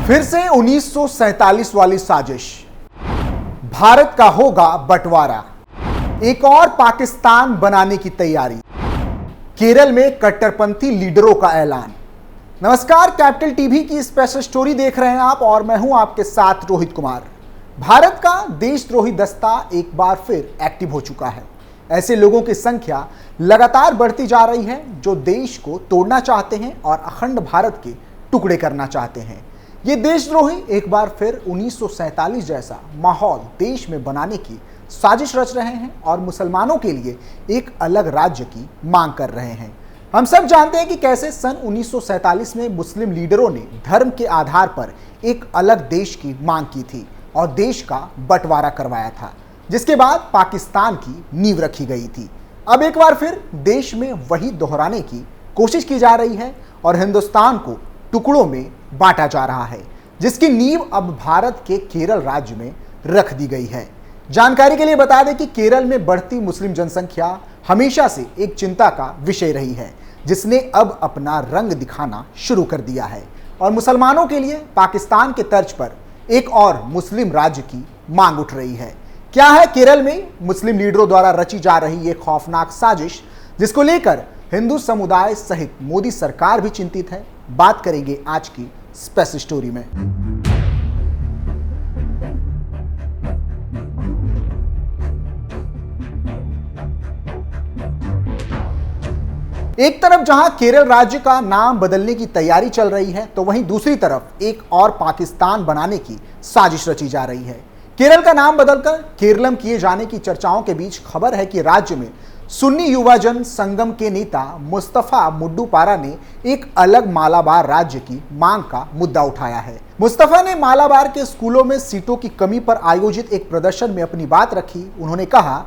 फिर से 1947 वाली साजिश, भारत का होगा बंटवारा, एक और पाकिस्तान बनाने की तैयारी, केरल में कट्टरपंथी लीडरों का ऐलान। नमस्कार, कैपिटल टीवी की स्पेशल स्टोरी देख रहे हैं आप और मैं हूं आपके साथ रोहित कुमार। भारत का देशद्रोही दस्ता एक बार फिर एक्टिव हो चुका है। ऐसे लोगों की संख्या लगातार बढ़ती जा रही है जो देश को तोड़ना चाहते हैं और अखंड भारत के टुकड़े करना चाहते हैं। ये देशद्रोही एक बार फिर 1947 जैसा माहौल देश में बनाने की साजिश रच रहे हैं और मुसलमानों के लिए एक अलग राज्य की मांग कर रहे हैं। हम सब जानते हैं कि कैसे सन 1947 में मुस्लिम लीडरों ने धर्म के आधार पर एक अलग देश की मांग की थी और देश का बंटवारा करवाया था, जिसके बाद पाकिस्तान की नींव रखी गई थी। अब एक बार फिर देश में वही दोहराने की कोशिश की जा रही है और हिंदुस्तान को टुकड़ों में बांटा जा रहा है, जिसकी नींव अब भारत के केरल राज्य में रख दी गई है। जानकारी के लिए बता दें कि केरल में बढ़ती मुस्लिम जनसंख्या हमेशा से एक चिंता का विषय रही है, जिसने अब अपना रंग दिखाना शुरू कर दिया है और मुसलमानों के लिए पाकिस्तान के तर्ज पर एक और मुस्लिम राज्य की मांग उठ रही है। क्या है केरल में मुस्लिम लीडरों द्वारा रची जा रही ये खौफनाक साजिश, जिसको लेकर हिंदू समुदाय सहित मोदी सरकार भी चिंतित है? बात करेंगे आज की स्पेशल स्टोरी में। एक तरफ जहां केरल राज्य का नाम बदलने की तैयारी चल रही है, तो वहीं दूसरी तरफ एक और पाकिस्तान बनाने की साजिश रची जा रही है। केरल का नाम बदलकर केरलम किए जाने की चर्चाओं के बीच खबर है कि राज्य में सुन्नी युवा जन संगम के नेता मुस्तफा मुड्डूपारा ने एक अलग मालाबार राज्य की मांग का मुद्दा उठाया है। मुस्तफा ने मालाबार के स्कूलों में सीटों की कमी पर आयोजित एक प्रदर्शन में अपनी बात रखी। उन्होंने कहा,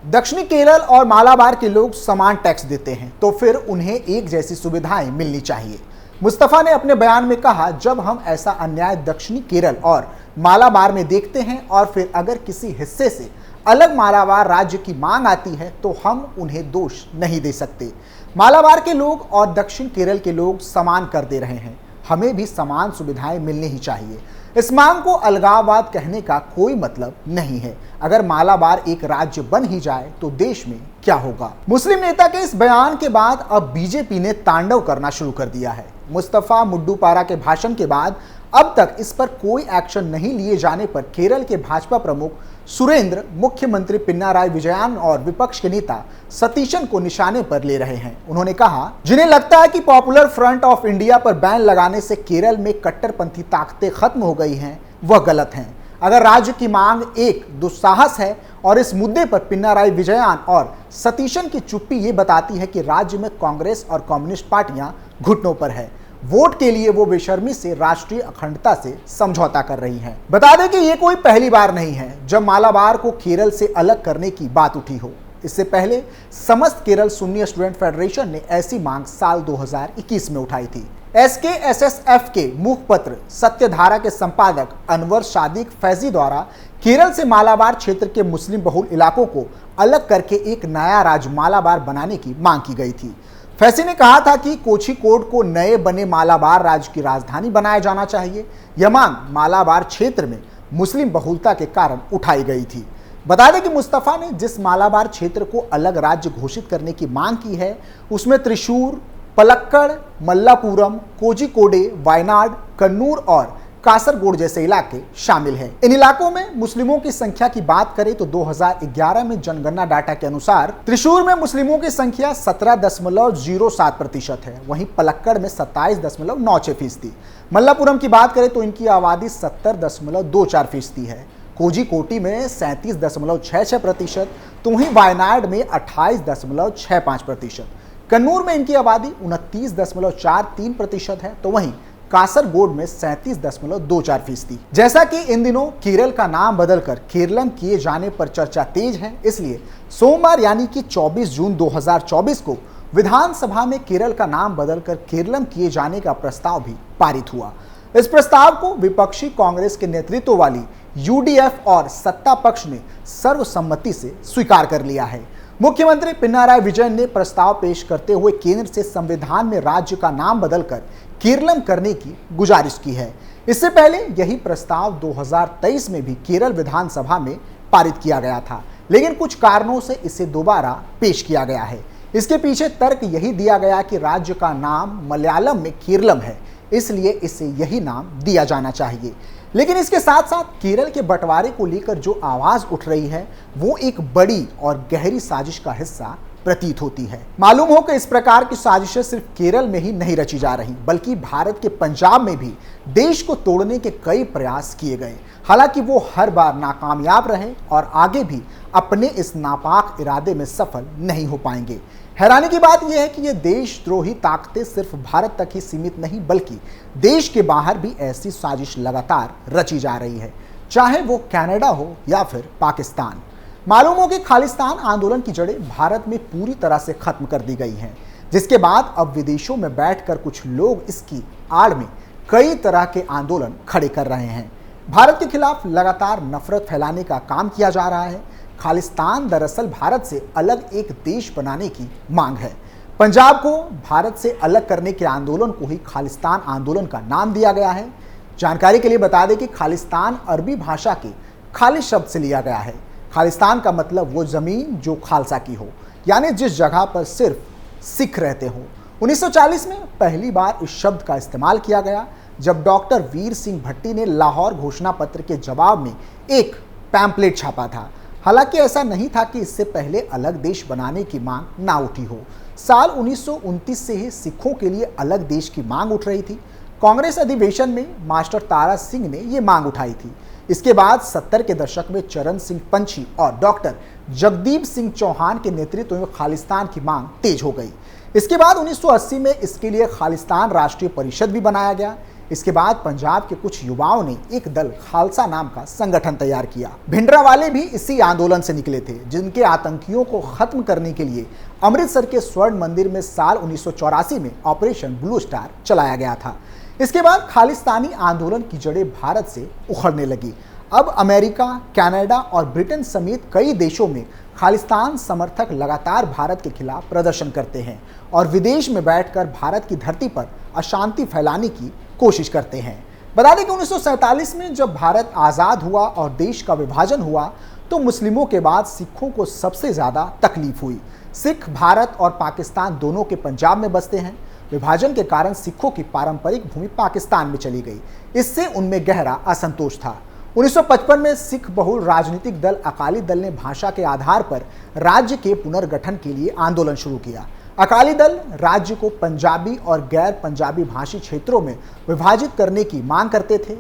दक्षिणी केरल और मालाबार के लोग समान टैक्स देते हैं, तो फिर उन्हें एक जैसी सुविधाएं मिलनी चाहिए। मुस्तफा ने अपने बयान में कहा, जब हम ऐसा अन्याय दक्षिणी केरल और मालाबार में देखते हैं और फिर अगर किसी हिस्से से अलग मालाबार राज्य की मांग आती है तो हम उन्हें दोष नहीं दे सकते। मालाबार के लोग और दक्षिण केरल के लोग समान कर दे रहे हैं, हमें भी समान सुविधाएं मिलनी ही चाहिए। इस मांग को अलगाववाद कहने का कोई मतलब नहीं है। अगर मालाबार एक राज्य बन ही जाए तो देश में क्या होगा? मुस्लिम नेता के इस बयान के बाद अब बीजेपी ने तांडव करना शुरू कर दिया है। मुस्तफा मुड्डूपारा के भाषण के बाद अब तक इस पर कोई एक्शन नहीं लिए जाने पर केरल के भाजपा प्रमुख सुरेंद्र, मुख्यमंत्री पिनाराई विजयन और विपक्ष के नेता सतीशन को निशाने पर ले रहे हैं। उन्होंने कहा, जिन्हें लगता है कि पॉपुलर फ्रंट ऑफ इंडिया पर बैन लगाने से केरल में कट्टरपंथी ताकतें खत्म हो गई हैं, वह गलत हैं। अगर राज्य की मांग एक दुस्साहस है और इस मुद्दे पर पिनाराई विजयन और सतीशन की चुप्पी ये बताती है कि राज्य में कांग्रेस और कम्युनिस्ट पार्टियां घुटनों पर है। वोट के लिए वो बेशर्मी से राष्ट्रीय अखंडता से समझौता कर रही हैं। बता दें कि ये कोई पहली बार नहीं है जब मालाबार को केरल से अलग करने की बात उठी हो। इससे पहले समस्त केरल सुन्नी स्टूडेंट फेडरेशन ने ऐसी मांग साल 2021 में उठाई थी। SKSSF के मुखपत्र सत्यधारा के संपादक अनवर सादिक फैजी द्वारा केरल से मालाबार क्षेत्र के मुस्लिम बहुल इलाकों को अलग करके एक नया राज्य मालाबार बनाने की मांग की गई थी। फैसी ने कहा था कि कोझिकोड को नए बने मालाबार राज्य की राजधानी बनाया जाना चाहिए। यह मांग मालाबार क्षेत्र में मुस्लिम बहुलता के कारण उठाई गई थी। बता दें कि मुस्तफा ने जिस मालाबार क्षेत्र को अलग राज्य घोषित करने की मांग की है, उसमें त्रिशूर, पलक्कड़, मल्लापुरम, कोझिकोडे, वायनाड, कन्नूर और कासरगोड जैसे इलाके शामिल हैं। इन इलाकों में मुस्लिमों की संख्या की बात करें तो 2011 में जनगणना डाटा के अनुसार त्रिशूर में मुस्लिमों की संख्या 17.07% है, वहीं पलक्कड़ में 27.96%। मल्लापुरम की बात करें तो इनकी आबादी 70.24% है। कोझिकोड में 37.66%, तो वहीं वायनाड में 28.65%। कन्नूर में इनकी आबादी 29.43% है, तो वहीं कासरगोड में 37.24%। जैसा कि इन दिनों केरल का नाम बदलकर केरलम किए जाने पर चर्चा तेज है, इसलिए सोमवार यानी कि 24 जून 2024 को विधानसभा में केरल का नाम बदलकर केरलम किए जाने का प्रस्ताव भी पारित हुआ। इस प्रस्ताव को विपक्षी कांग्रेस के नेतृत्व वाली UDF और सत्ता पक्ष ने सर्वसम्मति से स्वीकार कर लिया है। मुख्यमंत्री पिनाराई विजयन ने प्रस्ताव पेश करते हुए केंद्र से संविधान में राज्य का नाम बदलकर केरलम करने की गुजारिश की है। इससे पहले यही प्रस्ताव 2023 में भी केरल विधानसभा में पारित किया गया था, लेकिन कुछ कारणों से इसे दोबारा पेश किया गया है। इसके पीछे तर्क यही दिया गया कि राज्य का नाम मलयालम में केरलम है, इसलिए इसे यही नाम दिया जाना चाहिए। लेकिन इसके साथ साथ केरल के बंटवारे को लेकर जो आवाज उठ रही है वो एक बड़ी और गहरी साजिश का हिस्सा प्रतीत होती है। मालूम हो कि इस प्रकार की साजिशें सिर्फ केरल में ही नहीं रची जा रही, बल्कि भारत के पंजाब में भी देश को तोड़ने के कई प्रयास किए गए। हालांकि वो हर बार नाकामयाब रहे और आगे भी अपने इस नापाक इरादे में सफल नहीं हो पाएंगे। हैरानी की बात यह है कि ये देशद्रोही ताकतें सिर्फ भारत तक ही सीमित नहीं, बल्कि देश के बाहर भी ऐसी साजिश लगातार रची जा रही है, चाहे वो कनाडा हो या फिर पाकिस्तान। मालूम हो कि खालिस्तान आंदोलन की जड़ें भारत में पूरी तरह से खत्म कर दी गई हैं, जिसके बाद अब विदेशों में बैठकर कुछ लोग इसकी आड़ में कई तरह के आंदोलन खड़े कर रहे हैं। भारत के खिलाफ लगातार नफरत फैलाने का काम किया जा रहा है। खालिस्तान दरअसल भारत से अलग एक देश बनाने की मांग है। पंजाब को भारत से अलग करने के आंदोलन को ही खालिस्तान आंदोलन का नाम दिया गया है। जानकारी के लिए बता दें कि खालिस्तान अरबी भाषा के खालिस शब्द से लिया गया है। खालिस्तान का मतलब वो जमीन जो खालसा की हो, यानी जिस जगह पर सिर्फ सिख रहते हो। 1940 में पहली बार इस शब्द का इस्तेमाल किया गया, जब डॉक्टर वीर सिंह भट्टी ने लाहौर घोषणा पत्र के जवाब में एक पैम्पलेट छापा था। हालांकि ऐसा नहीं था कि इससे पहले अलग देश बनाने की मांग ना उठी हो। साल 1929 से ही सिखों के लिए अलग देश की मांग उठ रही थी। कांग्रेस अधिवेशन में मास्टर तारा सिंह ने ये मांग उठाई थी। इसके बाद 70 के दशक में चरण सिंह पंछी और डॉक्टर जगदीप सिंह चौहान के नेतृत्व में खालिस्तान की मांग तेज हो गई। इसके बाद 1980 में इसके लिए खालिस्तान राष्ट्रीय परिषद भी बनाया गया। इसके बाद पंजाब के कुछ युवाओं ने एक दल खालसा नाम का संगठन तैयार किया। भिंडरावाले भी इसी आंदोलन से निकले थे, जिनके आतंकियों को खत्म करने के लिए अमृतसर के स्वर्ण मंदिर में साल 1984 में ऑपरेशन ब्लू स्टार चलाया गया था। इसके बाद खालिस्तानी आंदोलन की जड़ें भारत से उखड़ने लगी। अब अमेरिका, कनाडा और ब्रिटेन समेत कई देशों में खालिस्तान समर्थक लगातार भारत के खिलाफ प्रदर्शन करते हैं और विदेश में बैठकर भारत की धरती पर अशांति फैलाने की कोशिश करते हैं। बता दें कि 1947 में जब भारत आज़ाद हुआ और देश का विभाजन हुआ, तो मुस्लिमों के बाद सिखों को सबसे ज़्यादा तकलीफ हुई। सिख भारत और पाकिस्तान दोनों के पंजाब में बसते हैं। विभाजन के कारण सिखों की पारंपरिक भूमि पाकिस्तान में चली गई। इससे उनमें गहरा असंतोष था। 1955 में सिख बहुल राजनीतिक दल अकाली दल ने भाषा के आधार पर राज्य के पुनर्गठन के लिए आंदोलन शुरू किया। अकाली दल राज्य को पंजाबी और गैर पंजाबी भाषी क्षेत्रों में विभाजित करने की मांग करते थे।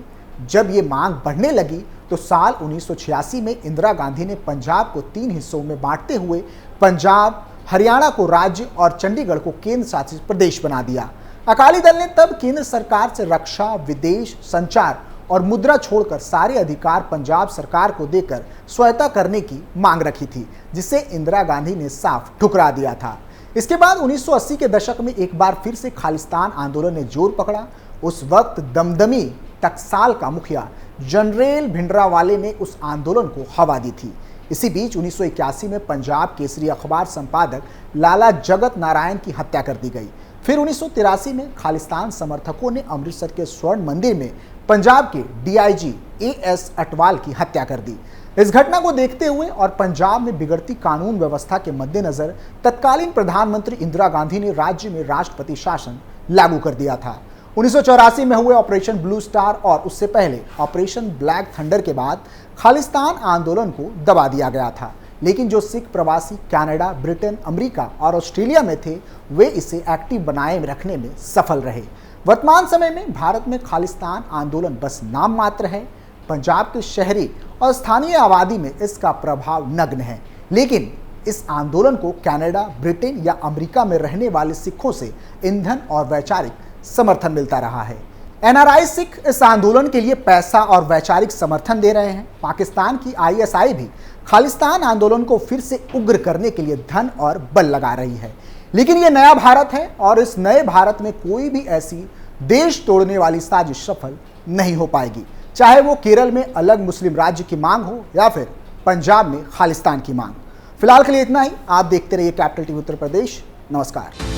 जब ये मांग बढ़ने लगी तो साल 1986 में इंदिरा गांधी ने पंजाब को 3 हिस्सों में बांटते हुए पंजाब, हरियाणा को राज्य और चंडीगढ़ को केंद्र शासित प्रदेश बना दिया। अकाली दल ने तब केंद्र सरकार से रक्षा, विदेश, संचार और मुद्रा छोड़कर सारे अधिकार पंजाब सरकार को देकर स्वायत्ता करने की मांग रखी थी, जिसे इंदिरा गांधी ने साफ ठुकरा दिया था। इसके बाद 1980 के दशक में एक बार फिर से खालिस्तान आंदोलन ने जोर पकड़ा। उस वक्त दमदमी टकसाल का मुखिया जनरल भिंडरावाले ने उस आंदोलन को हवा दी थी। इसी बीच 1981 में पंजाब केसरी अखबार संपादक लाला जगत नारायण की हत्या कर दी गई। फिर 1983 में खालिस्तान समर्थकों ने अमृतसर के स्वर्ण मंदिर में पंजाब के डीआईजी एएस अटवाल की हत्या कर दी। इस घटना को देखते हुए और पंजाब में बिगड़ती कानून व्यवस्था के मद्देनजर तत्कालीन प्रधानमंत्री इंदिरा गांधी ने राज्य में राष्ट्रपति शासन लागू कर दिया था। 1984 में हुए ऑपरेशन ब्लू स्टार और उससे पहले ऑपरेशन ब्लैक थंडर के बाद खालिस्तान आंदोलन को दबा दिया गया था, लेकिन जो सिख प्रवासी कनाडा, ब्रिटेन, अमेरिका और ऑस्ट्रेलिया में थे, वे इसे एक्टिव बनाए रखने में सफल रहे। वर्तमान समय में भारत में खालिस्तान आंदोलन बस नाम मात्र है। पंजाब के शहरी और स्थानीय आबादी में इसका प्रभाव नग्न है, लेकिन इस आंदोलन को कनाडा, ब्रिटेन या अमेरिका में रहने वाले सिखों से ईंधन और वैचारिक समर्थन मिलता रहा है। एनआरआई सिख इस आंदोलन के लिए पैसा और वैचारिक समर्थन दे रहे हैं। पाकिस्तान की आईएसआई भी खालिस्तान आंदोलन को फिर से उग्र करने के लिए धन और बल लगा रही है। लेकिन ये नया भारत है और इस नए भारत में कोई भी ऐसी देश तोड़ने वाली साजिश सफल नहीं हो पाएगी, चाहे वो केरल में अलग मुस्लिम राज्य की मांग हो या फिर पंजाब में खालिस्तान की मांग। फिलहाल के लिए इतना ही। आप देखते रहिए कैपिटल टीवी उत्तर प्रदेश। नमस्कार।